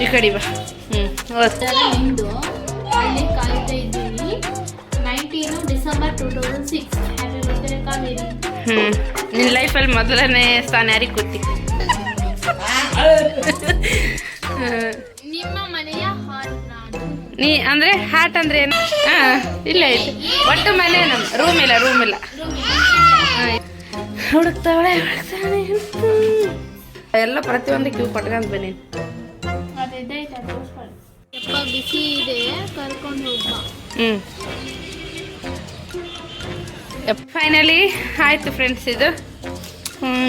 ಈ ಕಡೆ ಬಾ. ನಿಮ್ದು ಅಲ್ಲಿ ಕಾಯ್ತಾ ಇದ್ದೀನಿ. 19 ಡಿಸೆಂಬರ್ 2006. Happy birthday Kaveri. ನಿನ್ನ ಲೈಫಲ್ಲಿ ಮೊದಲನೇ ಸ್ಥಾನ ಯಾರಿಗೆ ಕೊಟ್ಟಿ? ನಿಮ್ಮ ಮನೆಯ ಹಾರ್ಟ್ ನಾನು. ನೀ ಅಂದರೆ ಹಾರ್ಟ್ ಅಂದರೆ ಏನು? ಇಲ್ಲ ಐತೆ ಒಟ್ಟು ಮನೆ ನಮ್ಮ ರೂಮ್ ಇಲ್ಲ. ಹುಡುಕ್ತಾವಳೆ ಎಲ್ಲ ಪ್ರತಿಯೊಂದು ಕ್ಯೂ ಪಟ್ಕೊಂಡ್ ಬನ್ನಿ. ಬಿಸಿ ಇದೆ, ಕರ್ಕೊಂಡು ಹೋಗ್ಬಾ. ಫೈನಲಿ ಆಯಿತು ಫ್ರೆಂಡ್ಸ್, ಇದು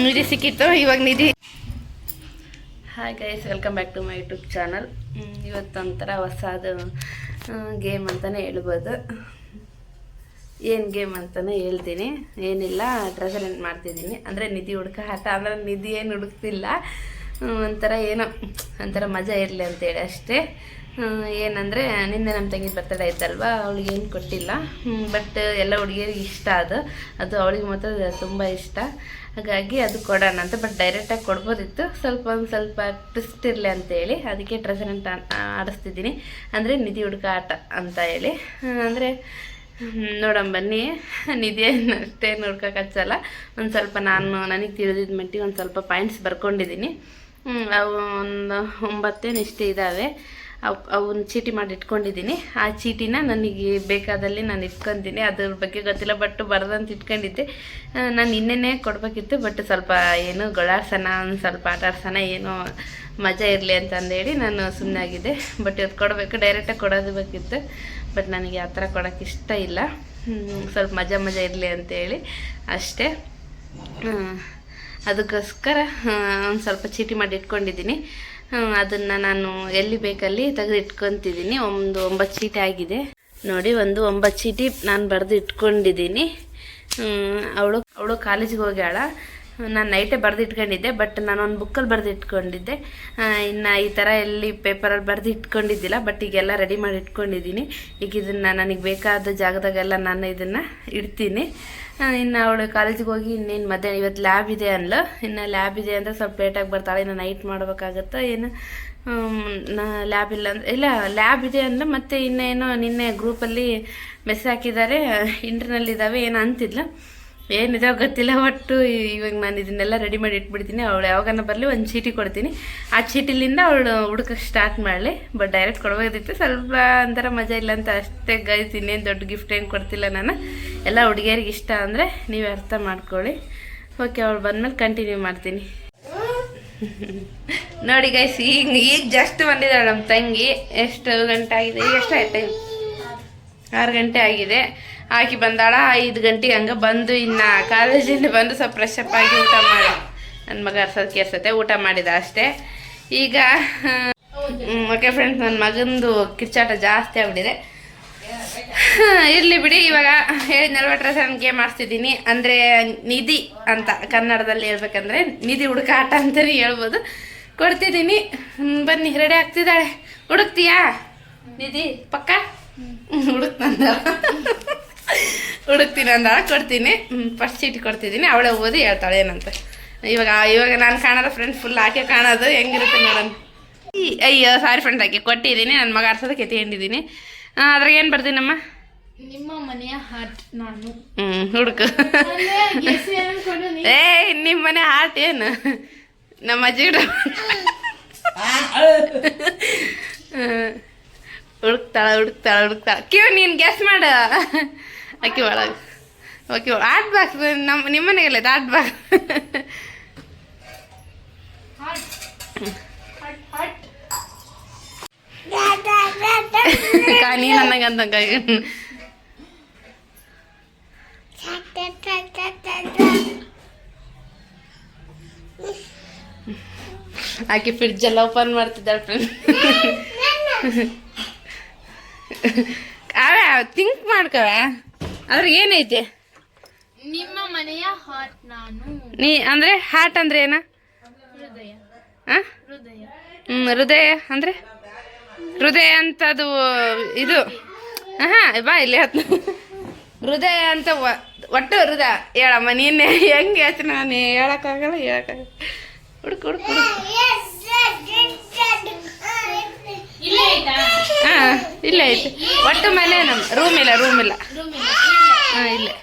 ನಿಧಿ ಸಿಕ್ಕಿತ್ತು. ಇವಾಗ ನಿಧಿ. Hi guys, welcome back to my YouTube channel. ಇವತ್ತೊಂಥರ ಹೊಸದು ಗೇಮ್ ಅಂತಲೇ ಹೇಳ್ಬೋದು. ಏನು ಗೇಮ್ ಅಂತಲೇ ಹೇಳ್ತೀನಿ. ಏನಿಲ್ಲ, ಟ್ರೆಸರ್ ಎಂಟ್ ಮಾಡ್ತಿದ್ದೀನಿ. ಅಂದರೆ ನಿಧಿ ಹುಡುಕ ಆಟ. ಅಂದರೆ ನಿಧಿ ಏನು ಹುಡುಕ್ತಿಲ್ಲ, ಒಂಥರ ಮಜಾ ಇರಲಿ ಅಂತೇಳಿ ಅಷ್ಟೇ. ಏನಂದರೆ ನಿನ್ನೆ ನಮ್ಮ ತಂಗಿ ಬರ್ತಡೇ ಇತ್ತಲ್ವ, ಅವಳಿಗೆ ಏನು ಕೊಟ್ಟಿಲ್ಲ. ಬಟ್ ಎಲ್ಲ ಹುಡುಗಿಯರಿಗೆ ಇಷ್ಟ ಅದು ಅವಳಿಗೆ ಮಾತ್ರ ತುಂಬ ಇಷ್ಟ. ಹಾಗಾಗಿ ಅದು ಕೊಡೋಣ ಅಂತ. ಬಟ್ ಡೈರೆಕ್ಟಾಗಿ ಕೊಡ್ಬೋದಿತ್ತು, ಒಂದು ಸ್ವಲ್ಪ ಟ್ವಿಸ್ಟ್ ಇರಲಿ ಅಂತೇಳಿ. ಅದಕ್ಕೆ ಟ್ರೆಸರೆಂಟ್ ಆಡಿಸ್ತಿದ್ದೀನಿ. ಅಂದರೆ ನಿಧಿ ಹುಡುಕ ಆಟ ಅಂತ ಹೇಳಿ. ಅಂದರೆ ನೋಡೋಣ ಬನ್ನಿ. ನಿಧಿ ಅಷ್ಟೇನು ಹುಡ್ಕೋಕೆ ಹಚ್ಚಲ್ಲ. ಒಂದು ಸ್ವಲ್ಪ ನನಗೆ ತಿಳಿದಿದ್ದ ಮಟ್ಟಿಗೆ ಒಂದು ಸ್ವಲ್ಪ ಪಾಯಿಂಟ್ಸ್ ಬರ್ಕೊಂಡಿದ್ದೀನಿ. ಅವು ಒಂದು 9 ಇಷ್ಟೇ ಇದ್ದಾವೆ. ಅವನ್ನ ಚೀಟಿ ಮಾಡಿ ಇಟ್ಕೊಂಡಿದ್ದೀನಿ. ಆ ಚೀಟಿನ ನನಗೆ ಬೇಕಾದಲ್ಲಿ ನಾನು ಇಟ್ಕೊತೀನಿ. ಅದ್ರ ಬಗ್ಗೆ ಗೊತ್ತಿಲ್ಲ, ಬಟ್ ಬರ್ದಂತ ಇಟ್ಕೊಂಡಿದ್ದೆ. ನಾನು ಇನ್ನೇನೆ ಕೊಡಬೇಕಿತ್ತು. ಬಟ್ ಸ್ವಲ್ಪ ಏನು ಗೊಳಾಡ್ಸೋಣ, ಒಂದು ಸ್ವಲ್ಪ ಆಟ ಆಡ್ಸೋಣ, ಏನೋ ಮಜಾ ಇರಲಿ ಅಂತಂದೇಳಿ ನಾನು ಸುಮ್ಮನಾಗಿದ್ದೆ. ಬಟ್ ಇವತ್ತು ಕೊಡಬೇಕು, ಡೈರೆಕ್ಟಾಗಿ ಕೊಡೋದು ಬೇಕಿತ್ತು. ಬಟ್ ನನಗೆ ಆ ಥರ ಕೊಡೋಕ್ಕೆ ಇಷ್ಟ ಇಲ್ಲ. ಸ್ವಲ್ಪ ಮಜಾ ಇರಲಿ ಅಂತೇಳಿ ಅಷ್ಟೇ. ಅದಕ್ಕೋಸ್ಕರ ಒಂದು ಸ್ವಲ್ಪ ಚೀಟಿ ಮಾಡಿ ಇಟ್ಕೊಂಡಿದ್ದೀನಿ. ಅದನ್ನು ನಾನು ಎಲ್ಲಿ ಬೇಕಲ್ಲಿ ತೆಗೆದು ಇಟ್ಕೊತಿದ್ದೀನಿ. ಒಂದು 9 ಚೀಟಿ ಆಗಿದೆ ನೋಡಿ. ಒಂದು 9 ಚೀಟಿ ನಾನು ಬರೆದು ಇಟ್ಕೊಂಡಿದ್ದೀನಿ. ಅವಳು ಕಾಲೇಜಿಗೆ ಹೋಗ್ಯಾಳ. ನಾನು ನೈಟೇ ಬರೆದು ಇಟ್ಕೊಂಡಿದ್ದೆ. ಬಟ್ ನಾನು ಒಂದು ಬುಕ್ಕಲ್ಲಿ ಬರೆದು ಇಟ್ಕೊಂಡಿದ್ದೆ. ಇನ್ನು ಈ ಥರ ಎಲ್ಲಿ ಪೇಪರಲ್ಲಿ ಬರೆದು ಇಟ್ಕೊಂಡಿದ್ದಿಲ್ಲ. ಬಟ್ ಈಗೆಲ್ಲ ರೆಡಿ ಮಾಡಿ ಇಟ್ಕೊಂಡಿದ್ದೀನಿ. ಈಗ ಇದನ್ನು ನನಗೆ ಬೇಕಾದ ಜಾಗದಾಗೆಲ್ಲ ನಾನು ಇದನ್ನು ಇಡ್ತೀನಿ. ಇನ್ನು ಅವಳು ಕಾಲೇಜಿಗೆ ಹೋಗಿ ಇನ್ನೇನು ಮಧ್ಯಾಹ್ನ ಇವತ್ತು ಲ್ಯಾಬ್ ಇದೆ ಅನ್ಲು. ಇನ್ನು ಲ್ಯಾಬ್ ಇದೆ ಅಂದರೆ ಸ್ವಲ್ಪ ಲೇಟಾಗಿ ಬರ್ತಾಳೆ. ಇನ್ನು ನೈಟ್ ಮಾಡಬೇಕಾಗತ್ತೋ ಏನು. ಲ್ಯಾಬ್ ಇಲ್ಲ ಅಂದರೆ ಇಲ್ಲ, ಲ್ಯಾಬ್ ಇದೆ ಅಂದರೆ ಮತ್ತೆ ಇನ್ನೇನೋ ನಿನ್ನೆ ಗ್ರೂಪಲ್ಲಿ ಮೆಸೇಜ್ ಹಾಕಿದ್ದಾರೆ, ಇಂಟರ್ನಲ್ ಇದ್ದಾವೆ ಏನೋ ಅಂತಿದ್ಲು. ಏನಿದಾವೆ ಗೊತ್ತಿಲ್ಲ. ಒಟ್ಟು ಇವಾಗ ನಾನು ಇದನ್ನೆಲ್ಲ ರೆಡಿ ಮಾಡಿ ಇಟ್ಬಿಡ್ತೀನಿ. ಅವಳು ಯಾವಾಗನ ಬರಲಿ ಒಂದು ಚೀಟಿ ಕೊಡ್ತೀನಿ. ಆ ಚೀಟಿಲಿಂದ ಅವಳು ಹುಡುಕಕ್ಕೆ ಸ್ಟಾರ್ಟ್ ಮಾಡಲಿ. ಬಟ್ ಡೈರೆಕ್ಟ್ ಕೊಡ್ಬೋದಿತ್ತು. ಸ್ವಲ್ಪ ಒಂಥರ ಮಜಾ ಇಲ್ಲ ಅಂತ ಅಷ್ಟೇ ಗೈಸ್. ಇನ್ನೇನು ದೊಡ್ಡ ಗಿಫ್ಟ್ ಏನು ಕೊಡ್ತಿಲ್ಲ ನಾನು. ಎಲ್ಲ ಹುಡುಗಿಯರಿಗೆ ಇಷ್ಟ ಅಂದರೆ ನೀವೇ ಅರ್ಥ ಮಾಡ್ಕೊಳ್ಳಿ. ಓಕೆ, ಅವಳು ಬಂದಮೇಲೆ ಕಂಟಿನ್ಯೂ ಮಾಡ್ತೀನಿ. ನೋಡಿ ಗೈಸ್, ಈಗ ಜಸ್ಟ್ ಬಂದಿದ್ದಾಳೆ ನಮ್ಮ ತಂಗಿ. ಎಷ್ಟು ಗಂಟೆ ಆಗಿದೆ? ಈಗ ಎಷ್ಟು ಆಯ್ತು ಟೈಮ್? 6 ಗಂಟೆ ಆಗಿದೆ. ಆಕಿ ಬಂದಾಳ 5 ಗಂಟೆಗೆ ಹಂಗೆ ಬಂದು. ಇನ್ನು ಕಾಲೇಜಿಂದ ಬಂದು ಸ್ವಲ್ಪ ಫ್ರೆಶ್ ಅಪ್ ಆಗಿ ಊಟ ಮಾಡಿ, ನನ್ನ ಮಗ ಕೆರ್ಸತ್ತೆ ಊಟ ಮಾಡಿದ ಅಷ್ಟೇ. ಈಗ ಓಕೆ ಫ್ರೆಂಡ್ಸ್, ನನ್ನ ಮಗಂದು ಕಿಚ್ಚಾಟ ಜಾಸ್ತಿ ಆಗ್ಬಿಟ್ಟಿದೆ. ಇರಲಿ ಬಿಡಿ. ಇವಾಗ ಹೇಳಿದ್ನಲ್ವ, ಟ್ರೆಸರ್ ಗೇಮ್ ಆಡ್ತಿದ್ದೀನಿ. ಅಂದರೆ ನಿಧಿ ಅಂತ ಕನ್ನಡದಲ್ಲಿ ಹೇಳ್ಬೇಕಂದ್ರೆ ನಿಧಿ ಹುಡುಕ ಆಟ ಅಂತಲೇ ಹೇಳ್ಬೋದು. ಕೊಡ್ತಿದ್ದೀನಿ, ಬನ್ನಿ. ರೆಡಿ ಆಗ್ತಿದ್ದಾಳೆ. ಹುಡುಕ್ತೀಯಾ ನಿಧಿ? ಪಕ್ಕ ಹುಡುಕ್ತೀನಿ ಅಂದಾಳ. ಕೊಡ್ತೀನಿ. ಫಸ್ಟ್ ಚೀಟಿ ಕೊಡ್ತಿದ್ದೀನಿ. ಅವಳೇ ಓದಿ ಹೇಳ್ತಾಳೆ ಏನಂತ. ಇವಾಗ ನಾನು ಕಾಣೋದು ಫ್ರೆಂಡ್ ಫುಲ್ ಆಕೆ ಕಾಣೋದು ಹೆಂಗಿರುತ್ತೆ ನೋಡೋಣ. ಅಯ್ಯೋ ಸಾರಿ ಫ್ರೆಂಡ್, ಆಕೆ ಕೊಟ್ಟಿದ್ದೀನಿ. ನನ್ನ ಮಗ ಆಡ್ಸೋದಕ್ಕೆ ಎತ್ತಿಕೊಂಡಿದ್ದೀನಿ. ಅದ್ರಾಗ ಏನು ಬರ್ತೀನಮ್ಮ? ನಿಮ್ಮ ಮನೆಯ ಹಾರ್ಟ್ ನಾನು. ಹುಡುಕು. ನಿಮ್ಮ ಮನೆ ಹಾರ್ಟ್ ಏನು? ನಮ್ಮ ಅಜ್ಜಿ ಹುಡುಕ್ತಾಳ. ಕ್ಯೂ ನೀನು ಗೆಸ್ ಮಾಡು. ಅಕ್ಕಿ ಒಳಗೆ. ಓಕೆ, ಆರ್ಟ್ ಬಾಕ್ಸ್ ನಿಮ್ಮ ಮನೆಗೆಲ್ಲ ಇದು ಆರ್ಟ್ ಬಾಕ್ಸ್. ನೀ ನನಗಂತ ಆಕೆ ಫ್ರಿಡ್ಜೆಲ್ಲ ಓಪನ್ ಮಾಡ್ತಿದ್ದಾಳೆ ಫ್ರೆಂಡ್. ಅವೇ ಥಿಂಕ್ ಮಾಡ್ಕವ. ಅದ್ರ ಏನೈತೆ? ನಿಮ್ಮ ಮನೆಯ ಹಾರ್ಟ್ ನಾನು. ನೀ ಅಂದರೆ ಹಾರ್ಟ್ ಅಂದರೆ ಏನ? ಹೃದಯ. ಹೃದಯ ಅಂದರೆ ಹೃದಯ ಅಂತದು ಇದು. ಬಾ ಇಲ್ಲಿ ಹೃದಯ ಅಂತ ಒಟ್ಟು ಹೃದಯ ಹೇಳಮ್ಮ. ನೀನೆ ಹೆಂಗೆ ಯೋಚನೆ? ನಾನು ಹೇಳೋಕ್ಕಾಗಲ್ಲ. ಹುಡುಕು ಇಲ್ಲೇ ಐತೆ ಒಟ್ಟು ಮನೆ ನಮ್ಮ ರೂಮ್ ಇಲ್ಲ ರೂಮ್ ಇಲ್ಲ ಹಾಂ ಇಲ್ಲೇ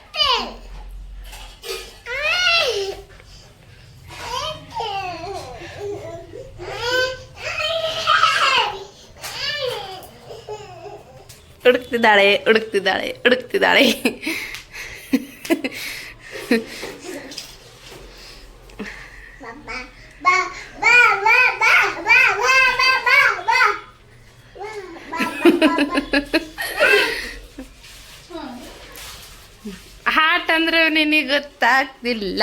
ಹುಡುಕ್ತಿದ್ದಾಳೆ ಹುಡುಕ್ತಿದ್ದಾಳೆ ಹುಡುಕ್ತಿದ್ದಾಳೆ ಹಾಟ್ ಅಂದ್ರೆ ನಿನಗೆ ಗೊತ್ತಾಗ್ತಿಲ್ಲ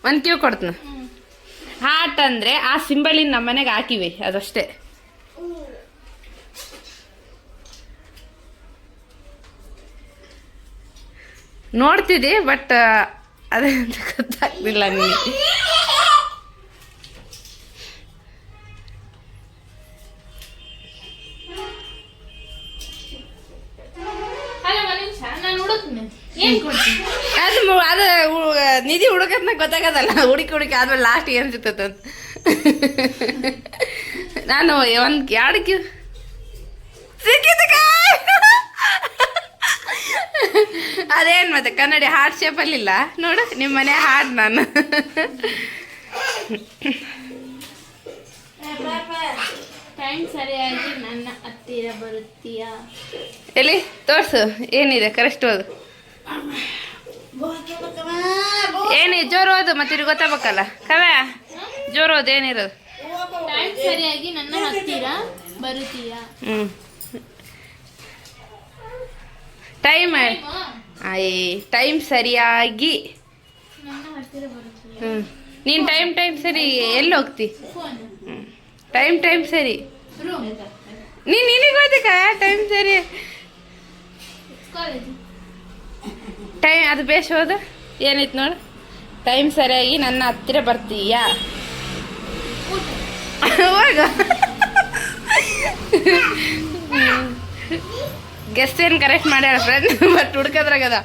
ಒಂದು ಕ್ಯೂ ಕೊಡ್ತೀನಿ ಹಾಟ್ ಅಂದರೆ ಆ ಸಿಂಬಲಿನ ನಮ್ಮ ಮನೆಗೆ ಹಾಕಿವಿ ಅದಷ್ಟೇ ನೋಡ್ತಿದ್ದೆ ಬಟ್ ಅದೇ ಅಂತ ಗೊತ್ತಾಗ್ತಿಲ್ಲ ನಿನಗೆ ನಾನು ಹುಡುಕ್ತೀನಿ ಏನು ಕೊಡ್ತೀನಿ ಅದು ನಿಧಿ ಹುಡುಕತ್ನ ಗೊತ್ತಾಗದಲ್ಲ ಹುಡುಕಿ ಆದ್ಮೇಲೆ ಲಾಸ್ಟ್ ಏನು ಸಿಗ್ತದ ಅಂತ ನಾನು ಒಂದು ಎರಡಕ್ಕೆ ಸಿಕ್ಕಿದ್ದಕ್ಕ ಅದೇನು ಮತ್ತೆ ಕನ್ನಡಿ ಹಾರ್ಟ್ ಶೇಪಲ್ಲಿಲ್ಲ ನೋಡು ನಿಮ್ಮ ಮನೆ ಹಾರ್ಟ್ ನಾನು ಟೈಮ್ ಸರಿಯಾಗಿ ನನ್ನ ಹತ್ತಿರ ಬರುತ್ತೀಯಾ ಎಲ್ಲಿ ತೋರ್ಸು ಏನಿದೆ ಕರೆಕ್ಟ್ ಓದು ಏನಿ ಜೋರು ಓದು ಮತ್ತೆ ಇದು ಗೊತ್ತಾಗಬೇಕಲ್ಲ ಕವೆ ಜೋರು ಓದು ಏನಿರೋದು ಟೈಮ್ ಸರಿಯಾಗಿ ನನ್ನ ಹತ್ತಿರ ಬರುತ್ತೀಯಾ ಟೈಮ್ ಟೈಮ್ ಸರಿಯಾಗಿ ನನ್ನ ಹತ್ತಿರ ಬರುತ್ತೀಯಾ ನೀನು ಟೈಮ್ ಸರಿ ಎಲ್ಲಿ ಹೋಗ್ತಿ ಫೋನ್ ಟೈಮ್ ಸರಿ ರೂಮ್ ನಿನಗೆ ಗೊತ್ತಿಕ್ಕ ಟೈಮ್ ಸರಿ ಕಾಲೇಜ್ ಟೈಮ್ ಅದು ಬೇಸ್ ಹೋದ ಏನೈತೆ ನೋಡು ಟೈಮ್ ಸರಿಯಾಗಿ ನನ್ನ ಹತ್ತಿರ ಬರ್ತೀಯಾ ಹೋಗ ಗೆಸ್ಟ್ ಏನು ಕರೆಕ್ಟ್ ಮಾಡ್ಯಾರ ಫ್ರೆಂಡ್ ಬಟ್ ಹುಡ್ಕದ್ರಾಗದ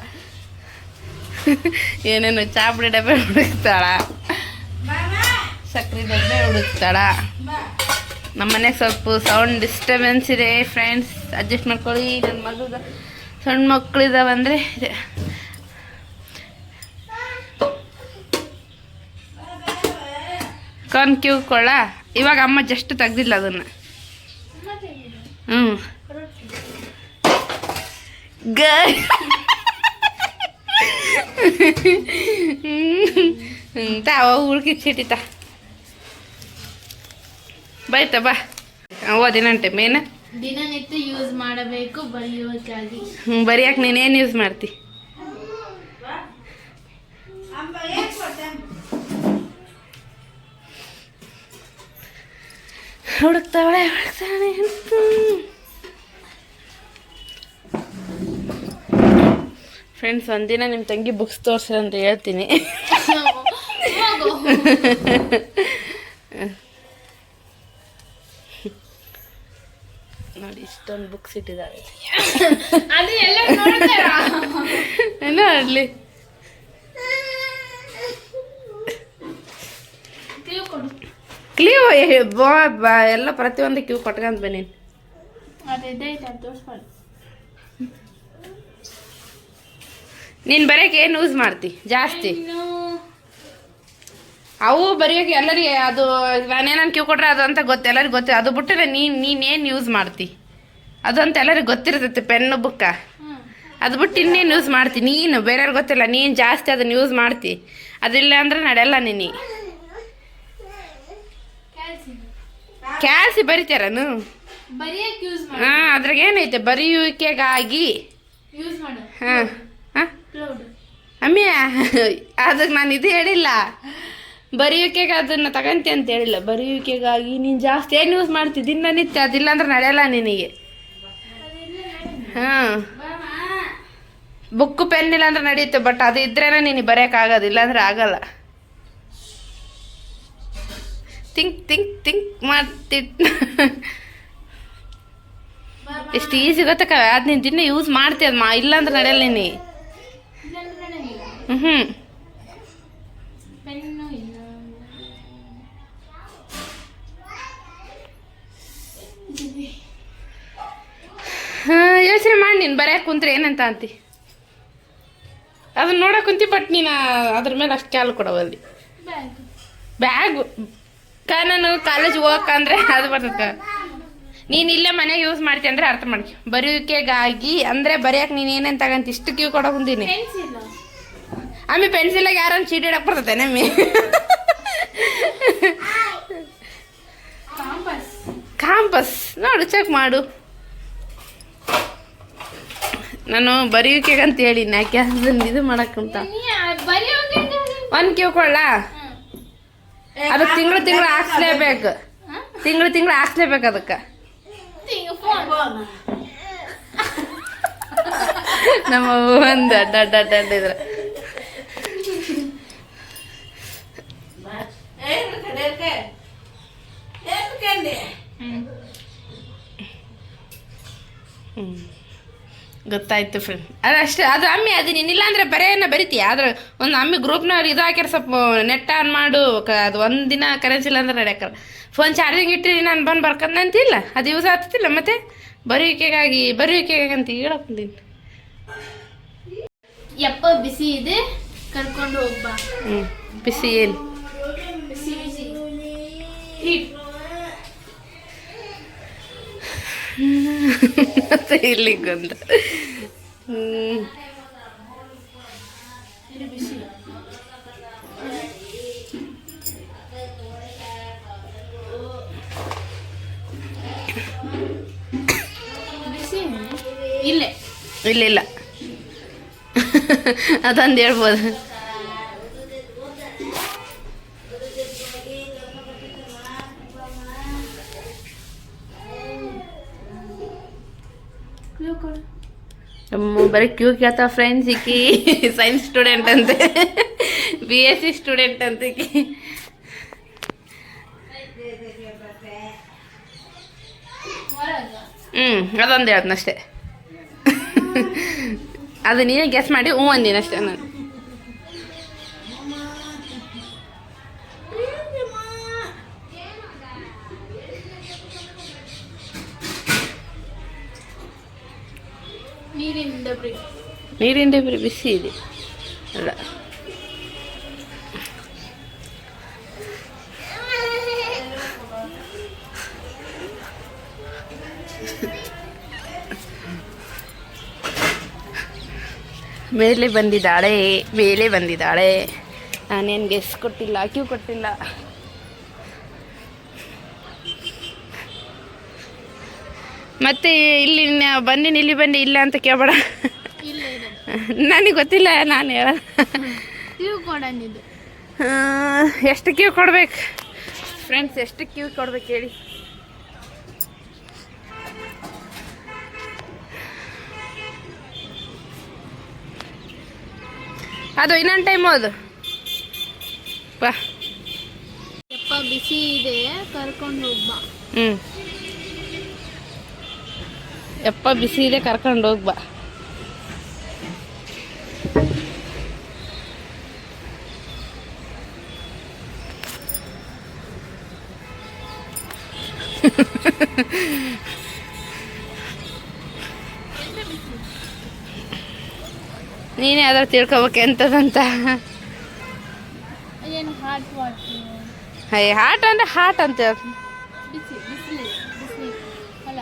ಏನೇನು ಚಾಪಡಿ ಡಬ್ಬೆ ಹುಡುಕ್ತಾಳ ಸಕ್ರೆ ಡಬ್ಬೆ ಹುಡುಕ್ತಾಳ ನಮ್ಮ ಮನೆಗೆ ಸ್ವಲ್ಪ ಸೌಂಡ್ ಡಿಸ್ಟರ್ಬೆನ್ಸ್ ಇದೆ ಫ್ರೆಂಡ್ಸ್ ಅಡ್ಜಸ್ಟ್ ಮಾಡ್ಕೊಳ್ಳಿ ನನ್ನ ಮಗದ ಸಣ್ಣ ಮಕ್ಕಳಿದಾವಂದರೆ ಇದೆ ಕಾರ್ನ್ ಕ್ಯೂ ಕೊಳ್ಳ ಇವಾಗ ಅಮ್ಮ ಜಸ್ಟ್ ತೆಗ್ದಿಲ್ಲ ಅದನ್ನು ಹ್ಞೂ ತಾವ ಹುಡುಕಿಚ್ಚಿಟ್ಟಿತ ಬಾಯ್ತಾ ಬಾ ಓದಿನಂಟೆ ಮೇನ್ ದಿನನಿತ್ಯ ಯೂಸ್ ಮಾಡಬೇಕು ಬರೆಯೋಕ್ಕಾಗಿ ಬರೆಯಕ್ಕೆ ನೀನೇನು ಯೂಸ್ ಮಾಡ್ತಿ ಹುಡುಕ್ತಾಳೆ ಫ್ರೆಂಡ್ಸ್ ಒಂದಿನ ನಿಮ್ಮ ತಂಗಿ ಬುಕ್ಸ್ ತೋರಿಸ್ರಿ ಅಂತ ಹೇಳ್ತೀನಿ ನೋಡಿ ಇಷ್ಟೊಂದು ಬುಕ್ಸ್ ಇಟ್ಟಿದ್ದಾಳೆ ಅದು ಎಲ್ಲ ನೋಡ್ತಾರಾ ಏನೋ ಆಡಲಿ ಕ್ಲೂ ಕೊಡು ಕ್ಲೀವ್ ಎಲ್ಲ ಪ್ರತಿಯೊಂದು ಕ್ಯೂ ಕೊಟ್ಕೊಂತ ಬನ್ನಿ ಅದಿದೆ ಅದು ತೋರಿಸ್ಕೊಳ್ಳಿ ನೀನು ಬರೆಯೋಕೆ ಏನು ಯೂಸ್ ಮಾಡ್ತಿ ಜಾಸ್ತಿ ಅವು ಬರೆಯೋಕೆ ಎಲ್ಲರಿಗೆ ಅದು ನಾನೇನನ್ನು ಕ್ಯೂ ಕೊಟ್ರೆ ಅದು ಅಂತ ಗೊತ್ತು ಎಲ್ಲರಿಗೆ ಗೊತ್ತು ಅದು ಬಿಟ್ಟರೆ ನೀನೇನು ಯೂಸ್ ಮಾಡ್ತಿ ಅದು ಅಂತ ಎಲ್ಲರಿಗೆ ಗೊತ್ತಿರ್ತೈತಿ ಪೆನ್ನು ಬುಕ್ಕ ಅದು ಬಿಟ್ಟು ಇನ್ನೇನು ಯೂಸ್ ಮಾಡ್ತಿ ನೀನು ಬೇರೆಯವ್ರಿಗೆ ಗೊತ್ತಿಲ್ಲ ನೀನು ಜಾಸ್ತಿ ಅದನ್ನು ಯೂಸ್ ಮಾಡ್ತಿ ಅದಿಲ್ಲ ಅಂದ್ರೆ ನಡೆಯಲ್ಲ ನೀನು ಕ್ಯಾಲ್ಸಿ ಬರಿತಾರನು ಬರೆಯಕ್ಕೆ ಯೂಸ್ ಮಾಡಿ ಹಾಂ ಅದ್ರಾಗ ಏನೈತೆ ಬರೆಯುವಿಕೆಗಾಗಿ ಯೂಸ್ ಮಾಡು ಹಾಂ ಹಾಂ ಕ್ಲೌಡ್ ಅಮ್ಮಿ ಅದಕ್ಕೆ ನಾನು ಇದು ಹೇಳಿಲ್ಲ ಬರೆಯೋಕೆಗೆ ಅದನ್ನು ತಗಂತೆ ಅಂತ ಹೇಳಿಲ್ಲ ಬರೆಯುವಿಕೆಗಾಗಿ ನೀನು ಜಾಸ್ತಿ ಏನು ಯೂಸ್ ಮಾಡ್ತಿ ದಿನನಿತ್ಯ ಅದಿಲ್ಲ ಅಂದ್ರೆ ನಡೆಯಲ್ಲ ನಿನಗೆ ಹಾಂ ಬುಕ್ಕು ಪೆನ್ ಇಲ್ಲ ಅಂದ್ರೆ ನಡೆಯುತ್ತೆ ಬಟ್ ಅದು ಇದ್ರೇನೆ ನೀನು ಬರೆಯೋಕ್ಕಾಗೋದು ಇಲ್ಲಾಂದ್ರೆ ಆಗಲ್ಲ ಥಿಂಕ್ ಮಾಡ್ತಿಟ್ಟು ಎಷ್ಟು ಈಸಿ ಗೊತ್ತಕ್ಕ ಅದು ನೀನು ದಿನ ಯೂಸ್ ಮಾಡ್ತೀಯ ಅದು ಇಲ್ಲಾಂದ್ರೆ ನಡೆಯಲ್ಲ ನೀನು ಹ್ಞೂ ಪೆನ್ನು ಇಲ್ಲ ನೀನು ಬರೆಯಕ್ಕೆ ಕುಂತ್ರೆ ಏನಂತ ಅಂತಿ ಅದನ್ನ ನೋಡಕ್ಕೆ ಕುಂತಿ ಬಟ್ ನೀನು ಅದ್ರ ಮೇಲೆ ಅಷ್ಟು ಕ್ಯಾಲ್ ಕೊಡವಲ್ಲಿ ಬ್ಯಾಗ್ ಬ್ಯಾಗು ನಾನು ಕಾಲೇಜಿಗೆ ಹೋಗಕ್ಕಂದ್ರೆ ಅದು ಬರ್ತದೆ ನೀನು ಇಲ್ಲೇ ಮನೆಗೆ ಯೂಸ್ ಮಾಡ್ತೀನಿ ಅಂದರೆ ಅರ್ಥ ಮಾಡ್ಕೊ ಬರೆಯೋಕೆಗಾಗಿ ಅಂದರೆ ಬರೆಯಕ್ಕೆ ನೀನು ಏನೇನು ತಗಂತ ಇಷ್ಟು ಕ್ಯೂ ಕೊಡೋ ಕುಂತೀನಿ ಪೆನ್ಸಿಲ್ ಆಮೇಲೆ ಪೆನ್ಸಿಲಾಗ ಯಾರನ್ನು ಚೀಟಿ ಇಡಕ್ಕೆ ಬರ್ತದೆ ನಮ್ಮಿ ಕಾಂಪಸ್ ಕಾಂಪಸ್ ನೋಡು ಚೆಕ್ ಮಾಡು ನಾನು ಬರೆಯೋಕೆ ಅಂತ ಹೇಳಿ ಯಾಕೆ ಅದನ್ನ ಇದು ಮಾಡಕ್ಕಂತ ಬರೆಯೋಕೆ ಒಂದು ಕ್ಯೂ ಕೊಳ್ಳ ಅದಕ್ಕೆ ತಿಂಗಳು ಹಾಕ್ಸ್ಲೇಬೇಕು ತಿಂಗಳು ಹಾಕ್ಸ್ಲೇಬೇಕು ಅದಕ್ಕೆ ಫೋನ್ ನಮ್ಮ ಒಂದು ಅಡ್ಡ ಇದ್ರೆ ಗೊತ್ತಾಯ್ತು ಫ್ರೆಂಡ್ ಅದಷ್ಟೇ ಅದು ಅಮ್ಮಿ ಅದು ನೀನಿಲ್ಲ ಅಂದರೆ ಬರೆಯನ್ನ ಬರಿತೀಯ ಆದ್ರೆ ಒಂದು ಅಮ್ಮಿ ಗ್ರೂಪ್ನವ್ರು ಇದು ಹಾಕ್ಯಾರ ಸ್ವಲ್ಪ ನೆಟ್ ಆನ್ ಮಾಡು ಅದು ಒಂದು ದಿನ ಕರೆನ್ಸಿ ಇಲ್ಲ ಅಂದ್ರೆ ನಡೆಯಕ್ಕಲ್ಲ ಫೋನ್ ಚಾರ್ಜಿಂಗ್ ಇಟ್ಟಿರಿ ನಾನು ಬಂದು ಬರ್ಕಂದಂತಿಲ್ಲ ಅದು ಯೂಸ್ ಆಗ್ತಿಲ್ಲ ಮತ್ತೆ ಬರೆಯೋಕೆಗಾಗಿ ಅಂತ ಹೇಳಕ್ಕೊಂತೀನಿ ಯಪ್ಪ ಬಿಸಿ ಇದೆ ಕರ್ಕೊಂಡು ಹೋಗ್ಬಾ ಬಿಸಿ ಏನು ಬಿಸಿ ಬಿಸಿ ಹೀಟ್ ಮತ್ತೆ ಇಲ್ಲಿಗೊಂದು ಇದು ಬಿಸಿ ಬಿಸಿ ಇಲ್ಲೇ ಇಲ್ಲ ಅದೊಂದು ಹೇಳ್ಬೋದು ಬರೀ ಕ್ಯೂ ಕೇಳ್ತಾ ಫ್ರೆಂಡ್ಸ್ ಈಕಿ ಸೈನ್ಸ್ ಸ್ಟೂಡೆಂಟ್ ಅಂತೆ BSc ಸ್ಟೂಡೆಂಟ್ ಅಂತ ಈಕಿ ಅದೊಂದು ಹೇಳ್ದನಷ್ಟೇ ಅದು ನೀನೇ ಗೆಸ್ ಮಾಡಿ ಹ್ಞೂ ಅಂದಿನಷ್ಟೇ ನಾನು ನೀರಿನ ಡಬ್ರಿ ಬಿಸಿ ಇದೆ ಅಲ್ಲ ಮೇಲೆ ಬಂದಿದ್ದಾಳೆ ನಾನೇನು ಗೆಸ್ ಕೊಟ್ಟಿಲ್ಲ ಕ್ಯೂ ಕೊಟ್ಟಿಲ್ಲ ಮತ್ತೆ ಇಲ್ಲಿ ಇಲ್ಲಿ ಬನ್ನಿ ಇಲ್ಲ ಅಂತ ಕೇಳಬೇಡ ನನಗೆ ಗೊತ್ತಿಲ್ಲ ನಾನು ಹೇಳ ಎಷ್ಟು ಕ್ಯೂ ಕೊಡ್ಬೇಕು ಫ್ರೆಂಡ್ಸ್ ಎಷ್ಟು ಕ್ಯೂ ಕೊಡ್ಬೇಕು ಹೇಳಿ ಅದು ಇನ್ನೊಂದು ಟೈಮ್ ಅದು ಬಾ ಯಪ್ಪ ಬಿಸಿ ಇದೆ ಕರ್ಕೊಂಡು ಹೋಗ್ಬಾ ಯಪ್ಪ ಬಿಸಿ ಇದೆ ಕರ್ಕೊಂಡು ಹೋಗ್ಬಾ ನೀನೇ ಅದ್ರ ತಿಳ್ಕೊಬೇಕು ಎಂಥದಂತ ಏನು ಹಾಟ್ ವಾಟರ್ ಹಾಟ್ ಅಂದರೆ ಹಾಟ್ ಅಂತ ಬಿಸಿ ಬಿಸಿಲು ಬಿಸಿ ಅಲ್ಲ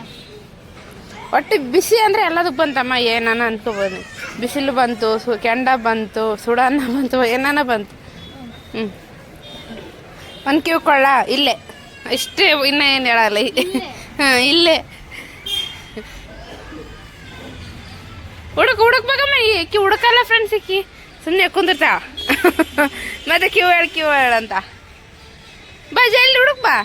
ಒಟ್ಟು ಬಿಸಿ ಅಂದರೆ ಎಲ್ಲದಕ್ಕೆ ಬಂತಮ್ಮ ಏನಾನ ಅನ್ಕೋಬೋದು ಬಿಸಿಲು ಬಂತು ಕೆಂಡ ಬಂತು ಸುಡಾನ ಬಂತು ಏನಾನ ಬಂತು ಒಂದು ಕ್ಯೂ ಕೊಳ್ಳ ಇಲ್ಲೇ ಇಷ್ಟೇ ಇನ್ನೂ ಏನು ಹೇಳಲ್ಲ ಹಾಂ ಇಲ್ಲೇ ಹುಡುಕ್ಬೇಕಮ್ಮ ಈಕಿ ಹುಡುಕಲ್ಲ ಫ್ರೆಂಡ್ಸ್ ಈಕಿ ಸುಮ್ಮನೆ ಕುಂದಿರ್ತಾ ಮತ್ತೆ ಕ್ಯೂ ಹೇಳ ಅಂತ ಬಾ ಜಲ್ದಿ ಹುಡುಕ್ ಬಾ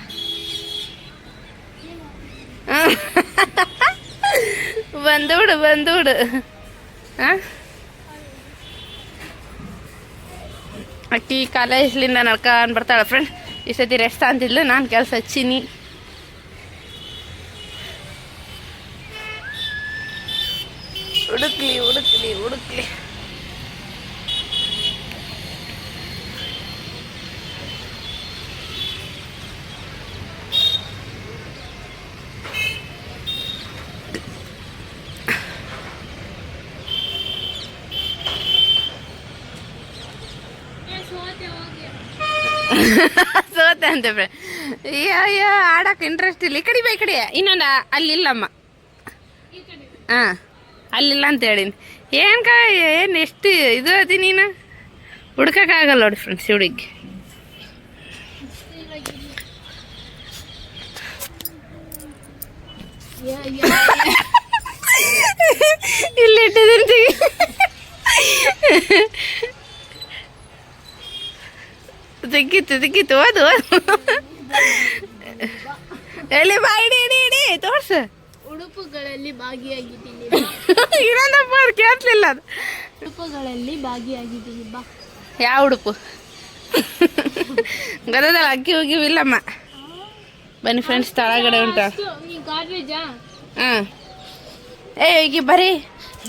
ಬಂದುಬಿಡು ಹಾಂ ಅಕ್ಕಿ ಕಾಲೇಜ್ಲಿಂದ ನಡ್ಕೊಂಡು ಬರ್ತಾಳೆ ಫ್ರೆಂಡ್ ಈ ಸತಿ ರೆಸ್ಟ್ ಅಂತಿದ್ಲು ನಾನು ಕೆಲಸ ಹಚ್ಚೀನಿ ಹುಡುಕ್ಲಿ ಅಂತ ಅಯ್ಯೋ ಆಡಕ್ಕೆ ಇಂಟ್ರೆಸ್ಟ್ ಇಲ್ಲ. ಈ ಕಡೆ ಬಾ, ಈ ಕಡೆ ಇನ್ನೊಂದು ಅಲ್ಲಿಲ್ಲಮ್ಮ. ಹಾಂ ಅಲ್ಲಿಲ್ಲ ಅಂತ ಹೇಳೀನಿ. ಏನು ಎಷ್ಟು ಇದು ಅದಿ ನೀನು ಹುಡ್ಕೋಕ್ಕಾಗಲ್ಲ ನೋಡಿ ಫ್ರೆಂಡ್ಸ್ ಹುಡುಗಿ. ಇಲ್ಲಿ ಇಟ್ಟಿದ್ದೀನಿ ತೆಗಿತ್ತು ಓದು ಎಲ್ಲಿ ಬಾ, ಇಡಿ ತೋರ್ಸು. ಉಡುಪುಗಳಲ್ಲಿ ಭಾಗಿಯಾಗಿದ್ದೀನಿ. ಇನ್ನೊಂದಪ್ಪ ಅದು ಕೇಳ್ಲಿಲ್ಲ. ಅದು ಉಡುಪುಗಳಲ್ಲಿ ಭಾಗಿಯಾಗಿದ್ದೀನಿ ಬಾ. ಯಾವ ಉಡುಪು? ಗದದಲ್ಲಿ ಅಕ್ಕಿ ಹೋಗಿವಿಲ್ಲಮ್ಮ. ಬನ್ನಿ ಫ್ರೆಂಡ್ಸ್, ತಳಗಡೆ ಉಂಟಾ? ಹಾಂ ಈಕಿ ಬರೀ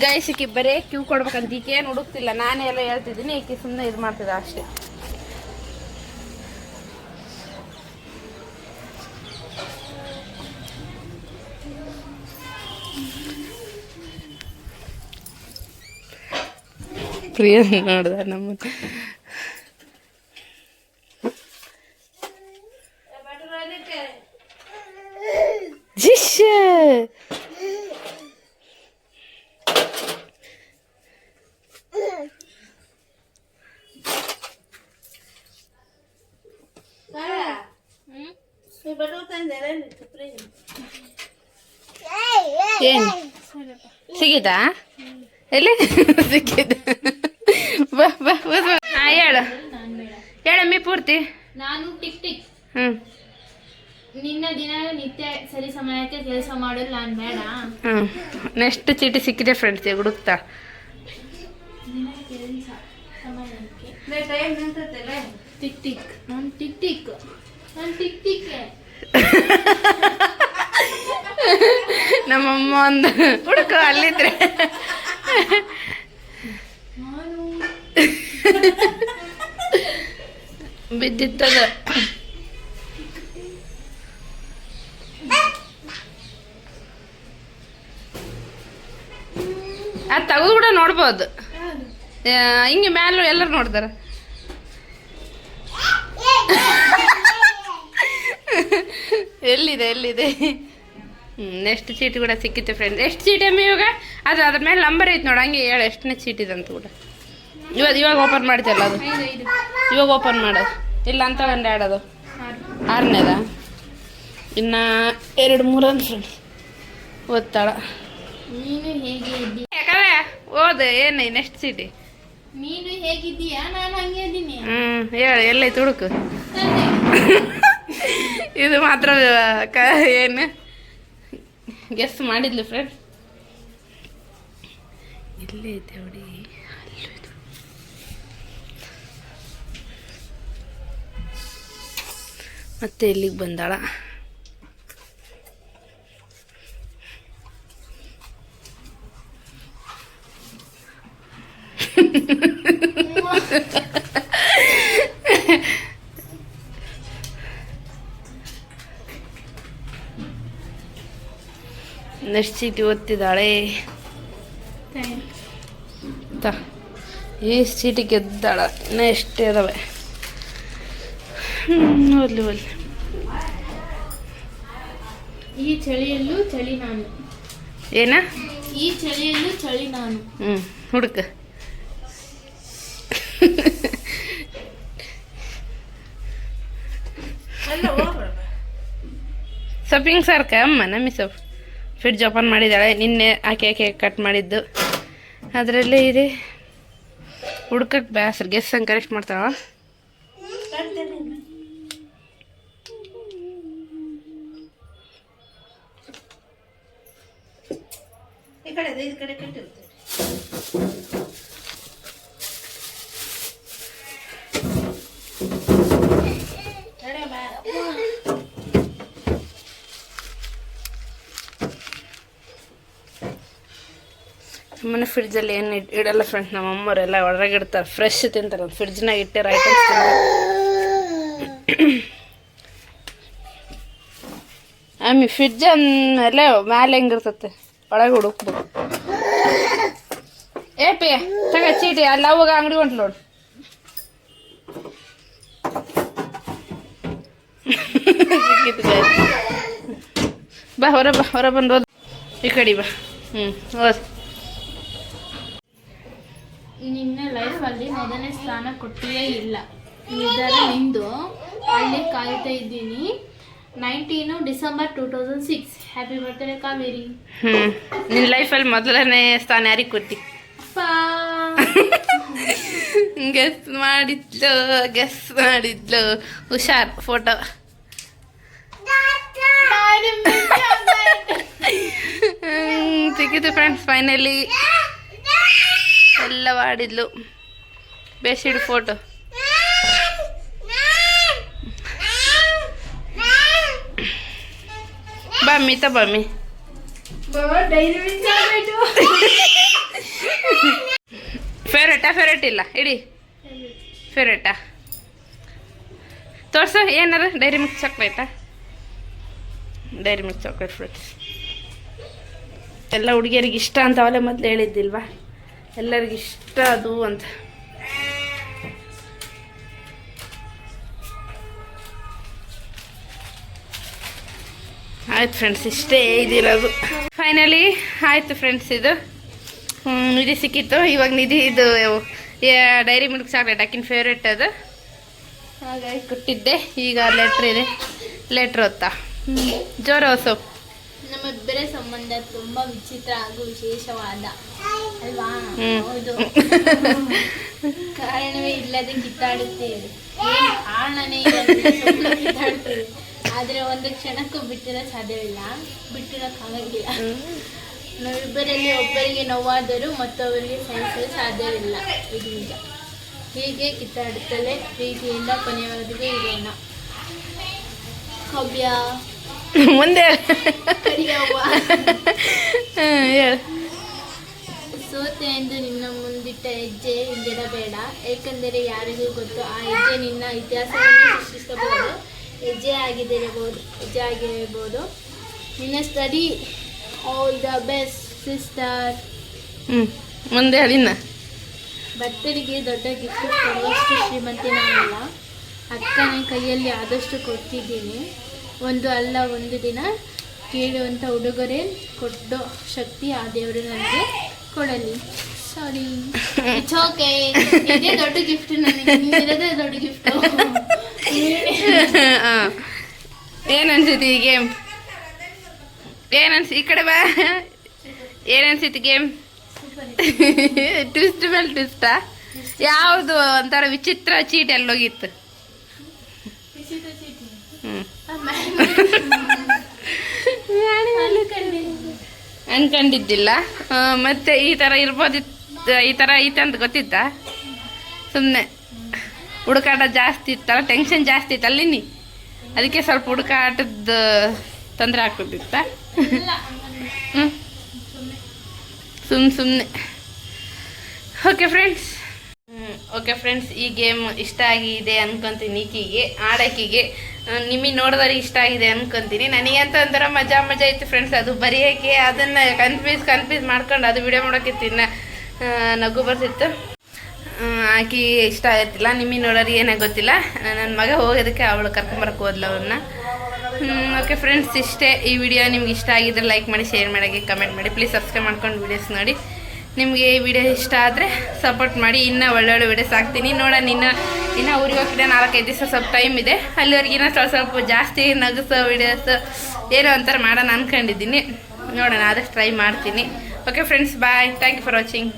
ಗೈಸ್, ಈಕಿ ಬರೀ ಕ್ಯೂ ಕೊಡ್ಬೇಕಂತ. ಈಕೆ ಏನು ಹುಡುಕ್ತಿಲ್ಲ, ನಾನೇ ಎಲ್ಲ ಹೇಳ್ತಿದ್ದೀನಿ. ಈಕಿ ಸುಮ್ಮನೆ ಇದು ಮಾಡ್ತಿದ್ದ ಅಷ್ಟೇ. ಪ್ರಿಯ ನೋಡ್ದ ನಮ್ಮ ಜಿಶ್ ಏನು ಸಿಗಿತಾ? ಎಲ್ಲಿ ಸಿಕ್ಕಿದ? ಬಾ ಬಾ ಬಾ. ಹಾಂ ಹೇಳಮ್ಮಿ ಪೂರ್ತಿ. ನಾನು ಟಿಕ್ ಟಿಕ್. ಹ್ಞೂ ನಿನ್ನ ದಿನ ನಿತ್ಯ ಸರಿ ಸಮಯಕ್ಕೆ ಕೆಲಸ ಮಾಡಲು ನಾನು ಬೇಡ. ಹ್ಞೂ ನೆಕ್ಸ್ಟ್ ಚೀಟಿ ಸಿಕ್ಕಿದೆ ಫ್ರೆಂಡ್ಸ್, ಈಗ ಹುಡುಕ್ತಾ. ದಿನ ಕೆಲಸ ಸಮಯಕ್ಕೆ ಟಿಕ್ ಟಿಕ್. ನಾನು ಟಿಕ್ ಟಿಕ್. ನಾನು ಟಿಕ್ ಟಿಕ್. ನಮ್ಮಮ್ಮ ಒಂದು ಹುಡುಕು ಅಲ್ಲಿದ್ರೆ ಬಿದ್ದಿತ್ತದ. ಅದು ತೆಗೆದು ಕೂಡ ನೋಡ್ಬೋದು. ಹಿಂಗೆ ಮ್ಯಾಲೂ ಎಲ್ಲರೂ ನೋಡ್ತಾರೆ. ಎಲ್ಲಿದೆ ನೆಕ್ಸ್ಟ್ ಚೀಟಿ ಕೂಡ ಸಿಕ್ಕಿತ್ತು ಫ್ರೆಂಡ್ಸ್. ಎಷ್ಟು ಚೀಟಿ ಅಮ್ಮ ಇವಾಗ? ಅದ್ರ ಮೇಲೆ ನಂಬರ್ ಐತೆ ನೋಡಿ, ಹಂಗೆ ಹೇಳು ಎಷ್ಟನೇ ಚೀಟಿದಂತ ಕೂಡ. ಇವಾಗ ಓಪನ್ ಮಾಡ್ತಿಲ್ಲ ಅದು. ಇವಾಗ ಓಪನ್ ಮಾಡೋದು ಇಲ್ಲ ಅಂತ ಒಂದು ಆಡೋದು. 6ನೇದ ಇನ್ನು 2-3 ಅಂತ ಫ್ರೆಂಡ್ಸ್. ಓದ್ತಾಳ. ನೀನು ಹೇಗೆ ಇದ್ದೀಯ? ಯಾಕಂದ್ರೆ ಓದು ಏನು ನೆಕ್ಸ್ಟ್ ಚೀಟಿ. ನೀನು ಹೇಗಿದ್ದೀಯಾ? ನಾನು ಹಂಗೆ ಇದ್ದೀನಿ. ಹೇಳು ಎಲ್ಲೈತೆ ಹುಡುಕು. ಇದು ಮಾತ್ರ ಏನು ಗೆಸ್ ಮಾಡಿದ್ಲು ಫ್ರೆಂಡ್. ಇಲ್ಲೇ ಐತೆ ನೋಡಿ. ಮತ್ತೆ ಇಲ್ಲಿಗೆ ಬಂದಾಳ. ನೆಕ್ಸ್ಟ್ ಚೀಟಿ ಓದ್ತಿದ್ದಾಳೆ. ಈ ಚೀಟಿ ಗೆದ್ದಾಳ. ಇನ್ನು ಎಷ್ಟೇ ಅದಾವೆ. ಓದ್ಲಿ. ಈ ಚಳಿಯಲ್ಲೂ ಚಳಿ ನಾನು. ಏನ? ಈ ಚಳಿಯಲ್ಲೂ ಚಳಿ ನಾನು. ಹುಡುಕ. ಸ್ವಲ್ಪ ಹಿಂಗೆ ಸಾರ್ಕ ಅಮ್ಮ ನಮ್ಮಿ ಸ್ವಲ್ಪ ಫ್ರಿಡ್ಜ್ ಓಪನ್ ಮಾಡಿದ್ದಾಳೆ. ನಿನ್ನೆ ಆಕೆ ಕಟ್ ಮಾಡಿದ್ದು ಅದರಲ್ಲೇ ಇದೆ. ಹುಡ್ಕಕ್ಕೆ ಬೇಸರ. ಗೆಸ್ ಹಂಗೆ ಕರೆಕ್ಟ್ ಮಾಡ್ತಾಳ. ಈ ಕಡೆ ಕಟ್ಟಿರುತ್ತೆ. ನಮ್ಮನೆ ಫ್ರಿಡ್ಜಲ್ಲಿ ಏನು ಇಡಲ್ಲ ಫ್ರೆಂಡ್ಸ್. ನಮ್ಮ ಅಮ್ಮವರೆಲ್ಲ ಹೊರಗೆ ಇಡ್ತಾರೆ. ಫ್ರೆಶ್ ತಿಂತಾರೆ. ಫ್ರಿಡ್ಜ್ನಾಗ ಇಟ್ಟಿರೋ ಐಟಮ್ಸ್ ಆಮೇಲೆ ಫ್ರಿಡ್ಜ್ ಎಲ್ಲ ಮ್ಯಾಲೆ ಹೆಂಗಿರ್ತತೆ ಒಳಗೆ ಹುಡುಕ್ಬೇಕು. ಪಿ ತಗ ಚೀಟಿ ಅಲ್ಲಿ ಅವಾಗ ಅಂಗಡಿ ಹೊಂಟ್ಲು ನೋಡು. ಬಾ ಹೊರ ಬಂದು ಓದ್ ಈ ಕಡೆ ಬಾ ಓದ್. ನಿನ್ನ ಲೈಫಲ್ಲಿ ಮೊದಲನೇ ಸ್ಥಾನ ಕೊಟ್ಟಿಯೇ ಇಲ್ಲ, ನಿರ್ಧಾರ ನಿಂದು. ಅಲ್ಲಿ ಕಾಯ್ತಾ ಇದ್ದೀನಿ. 19 ಡಿಸೆಂಬರ್ 2006. Happy birthday Kaveri. ನಿನ್ನ ಲೈಫಲ್ಲಿ ಮೊದಲನೇ ಸ್ಥಾನ ಯಾರಿಗೆ ಕೊಟ್ಟಿ? ಗೆಸ್ ಮಾಡಿದ್ಲು ಹುಷಾರ್. ಫೋಟೋ ಸಿಕ್ಕಿತು ಫ್ರೆಂಡ್ಸ್. ಫೈನಲಿ ಎಲ್ಲ ಮಾಡಿದ್ಲು. ಬೇಸಿಡು ಫೋಟೋ. ಬಮ್ಮಿ ಫೇವ್ರೇಟ್ ಇಲ್ಲ ಇಡಿ. ಫೇವ್ರೇಟಾ ತೋರ್ಸು. ಏನಾರ ಡೈರಿ ಮಿಲ್ಕ್ ಚಾಕ್ಲೇಟಾ? ಡೈರಿ ಮಿಲ್ಕ್ ಚಾಕ್ಲೇಟ್ ಫ್ರೂಟ್ಸ್ ಎಲ್ಲ ಹುಡುಗಿಯರಿಗೆ ಇಷ್ಟ ಅಂತ ಅವಲೇ ಮೊದಲು ಹೇಳಿದ್ದಿಲ್ವಾ, ಎಲ್ಲರಿಗಿಷ್ಟ ಅದು ಅಂತ. ಆಯ್ತು ಫ್ರೆಂಡ್ಸ್, ಇಷ್ಟೇ ಇದಿರೋದು. ಫೈನಲಿ ಆಯಿತು ಫ್ರೆಂಡ್ಸ್, ಇದು ನಿಧಿ ಸಿಕ್ಕಿತ್ತು. ಇವಾಗ ನಿಧಿ ಇದು ಡೈರಿ ಮಿಲ್ಕ್ ಚಾಕ್ಲೇಟ್ ಆಕಿನ ಫೇವ್ರೇಟ್ ಅದು, ಹಾಗಾಗಿ ಕೊಟ್ಟಿದ್ದೆ. ಈಗ ಲೆಟ್ರ್ ಇದೆ, ಲೆಟ್ರ್ ಓದ್ತಾ ಜೋರ ಹೊಸ. ನಮ್ಮಿಬ್ಬರ ಸಂಬಂಧ ತುಂಬಾ ವಿಚಿತ್ರ ಹಾಗೂ ವಿಶೇಷವಾದ ಅಲ್ವಾ? ಹೌದು. ಕಾರಣವೇ ಇಲ್ಲದೆ ಕಿತ್ತಾಡುತ್ತೇವೆ. ಏನು ಕಾರಣನೇ ಇಲ್ಲ ಕಿತ್ತಾಡ್ತೇವೆ. ಆದರೆ ಒಂದು ಕ್ಷಣಕ್ಕೂ ಬಿಟ್ಟಿರೋಕ್ಕೆ ಸಾಧ್ಯವಿಲ್ಲ, ಬಿಟ್ಟಿರೋಕ್ಕಾಗಂಗಿಲ್ಲ. ನಾವಿಬ್ಬರಲ್ಲಿ ಒಬ್ಬರಿಗೆ ನೋವಾದರೂ ಮತ್ತೊಬ್ಬರಿಗೆ ಸಹಿಸಲು ಸಾಧ್ಯವಿಲ್ಲ, ಇದು ನಿಜ. ಹೀಗೆ ಕಿತ್ತಾಡುತ್ತಲೇ ಪ್ರೀತಿಯಿಂದ ಕೊನೆಯವರೆಗೆ ಇರೋಣ. ಕಾವ್ಯ ಮುಂದೆ ಸೋತೆ ಎಂದು ನಿನ್ನ ಮುಂದಿಟ್ಟ ಹೆಜ್ಜೆ ಹಿಂದಿಡಬೇಡ, ಏಕೆಂದರೆ ಯಾರಿಗೂ ಗೊತ್ತು ಆ ಹೆಜ್ಜೆ ನಿನ್ನ ಇತಿಹಾಸವನ್ನು ಸೃಷ್ಟಿಸಬಹುದು. ಹೆಜ್ಜೆ ಆಗಿರಬಹುದು. ನಿನ್ನ study all the best sister. ಮುಂದೆ ಅಲ್ಲಿನ ಬರ್ತಡೆಗೆ ದೊಡ್ಡ ಗಿಫ್ಟ್ ಕೊಡುವಷ್ಟು ಶ್ರೀಮಂತಿ ನಾನಲ್ಲ. ಅಕ್ಕನ ಕೈಯಲ್ಲಿ ಆದಷ್ಟು ಕೊಡ್ತಿದ್ದೀನಿ. ಒಂದು ದಿನ ಕೇಳುವಂಥ ಉಡುಗೊರೆ ಕೊಡೋ ಶಕ್ತಿ ಆ ದೇವರು ನನಗೆ ಕೊಡಲಿ. ಸಾರಿ, ಇಟ್ಸ್ ಓಕೆ. ಇದೇ ದೊಡ್ಡ ಗಿಫ್ಟ್ ನನಗೆ, ನೀನಿರೋದೇ ದೊಡ್ಡ ಗಿಫ್ಟು. ಏನನ್ಸಿತ್ತು ಈ ಗೇಮ್? ಈ ಕಡೆ ಬಾ. ಏನನ್ಸಿತ್ತು ಗೇಮ್? ಟ್ವಿಸ್ಟ್ ಮೇಲೆ ಟ್ವಿಸ್ಟಾ? ಯಾವುದು ಒಂಥರ ವಿಚಿತ್ರ ಚೀಟ್ ಎಲ್ಲೋಗಿತ್ತು? ಅನ್ಕೊಂಡಿದ್ದಿಲ್ಲ. ಮತ್ತೆ ಈ ಥರ ಇರ್ಬೋದಿತ್ತು, ಈ ಥರ ಐತೆ ಅಂತ ಗೊತ್ತಿತ್ತಾ? ಸುಮ್ಮನೆ ಹುಡುಕಾಟ ಜಾಸ್ತಿ ಇತ್ತಲ್ಲ, ಟೆನ್ಷನ್ ಜಾಸ್ತಿ ಇತ್ತಲ್ಲ ನೀ, ಅದಕ್ಕೆ ಸ್ವಲ್ಪ ಹುಡುಕಾಟದ ತೊಂದರೆ ಆಗ್ತಿತ್ತ. ಸುಮ್ಮನೆ. ಓಕೆ ಫ್ರೆಂಡ್ಸ್, ಈ ಗೇಮ್ ಇಷ್ಟ ಆಗಿದೆ ಅನ್ಕೊತೀನಿ. ಈಕಿಗೆ ಆಡೋಕ್ಕಿಗೆ ನಿಮಗೆ ನೋಡಿದವ್ರಿಗೆ ಇಷ್ಟ ಆಗಿದೆ ಅನ್ಕೊತೀನಿ. ನನಗಂತ ಒಂಥರ ಮಜಾ ಇತ್ತು ಫ್ರೆಂಡ್ಸ್. ಅದು ಬರೆಯೋಕ್ಕೆ ಅದನ್ನು ಕನ್ಫ್ಯೂಸ್ ಮಾಡ್ಕೊಂಡು ಅದು ವಿಡಿಯೋ ಮಾಡೋಕ್ಕಿತ್ತು, ಇನ್ನು ನಗು ಬರ್ತಿತ್ತು. ಆಕಿ ಇಷ್ಟ ಆಗತ್ತಿಲ್ಲ, ನಿಮಗೆ ನೋಡೋರಿಗೆ ಏನಾಗ ಗೊತ್ತಿಲ್ಲ. ನನ್ನ ಮಗ ಹೋಗೋದಕ್ಕೆ ಅವಳು ಕರ್ಕೊಂಬರಕ್ಕೆ ಹೋದ್ಲ ಅವನ್ನ. ಓಕೆ ಫ್ರೆಂಡ್ಸ್, ಇಷ್ಟೇ ಈ ವಿಡಿಯೋ. ನಿಮ್ಗೆ ಇಷ್ಟ ಆಗಿದ್ರೆ ಲೈಕ್ ಮಾಡಿ, ಶೇರ್ ಮಾಡೋಕ್ಕೆ, ಕಮೆಂಟ್ ಮಾಡಿ. ಪ್ಲೀಸ್ ಸಬ್ಸ್ಕ್ರೈಬ್ ಮಾಡ್ಕೊಂಡು ವೀಡಿಯೋಸ್ ನೋಡಿ. ನಿಮಗೆ ಈ ವಿಡಿಯೋ ಇಷ್ಟ ಆದರೆ ಸಪೋರ್ಟ್ ಮಾಡಿ. ಇನ್ನೂ ಒಳ್ಳೊಳ್ಳೆ ವಿಡಿಯೋಸ್ ಹಾಕ್ತೀನಿ. ನೋಡೋಣ, ಇನ್ನೂ ಊರಿಗೆ ಹೋಗ್ತಿದ್ದೆ 4-5 ದಿವಸ ಸ್ವಲ್ಪ ಟೈಮ್ ಇದೆ. ಅಲ್ಲಿವರೆಗಿನ ಸ್ವಲ್ಪ ಜಾಸ್ತಿ ನಗಿಸೋ ವಿಡಿಯೋಸ್ ಏನೋ ಒಂಥರ ಮಾಡೋಣ ಅಂದ್ಕೊಂಡಿದ್ದೀನಿ. ನೋಡೋಣ, ಆದಷ್ಟು ಟ್ರೈ ಮಾಡ್ತೀನಿ. Okay friends, bye. Thank you for watching.